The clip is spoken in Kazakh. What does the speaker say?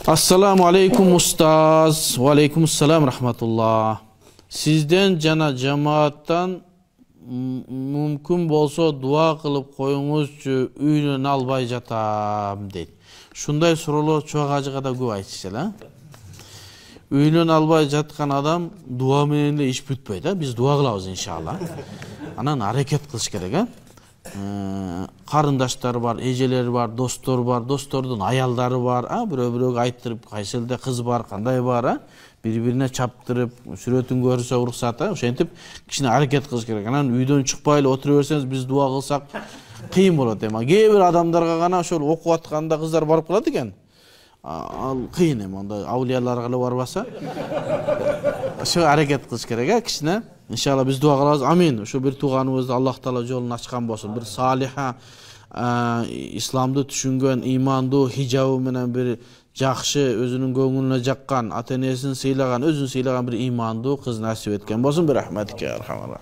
Assalamu alaikum ustaz. Wa alaikum assalam rahmatullah. Sizden jana cemaattan mümkün bolsa dua kılıp koyuңузчу үйүнөн албай жатам дейт. Шундай суроолор чоң ажыга да көп айтышат, а? Үйүнөн албай жаткан адам дуа менен эле иш бүтпөйт, а? Биз дуа кылабыз иншалла. Анан аракет кылыш керек, а? Карындаштар бар, эжелер бар, достор бар, достордун аялдары бар, бирөө-бирөөгө айттырып, кайсылда кыз бар, кандай бар, бири-бирине чаптырып, сүрөтүн көрсө уруксат, ошентип кичине аракет кылыш керек. Анан үйдөн чыкпай эле отура берсеңиз, биз дуа кылсак кыйын болот эми. Кээ бир адамдарга гана ошол окуп атканда кыздар барып калат экен. Ал кыйын эми, анда аулияларга эле барбаса. Ошо аракет кылыш керек, кичине. İnşallah biz dua kılarız. Amin. Şu bir tuğanımızda Allah Teala yolunu açkan olsun. Bir saliha, İslam'da düşüngen, imandı, hicabı menen bir jakşı, özünün göңүлүнө jakkan, ata-enesini sıylagan, özün sıylagan bir imandı kız nasip etken olsun. Bir rahmetike, ya Rahman.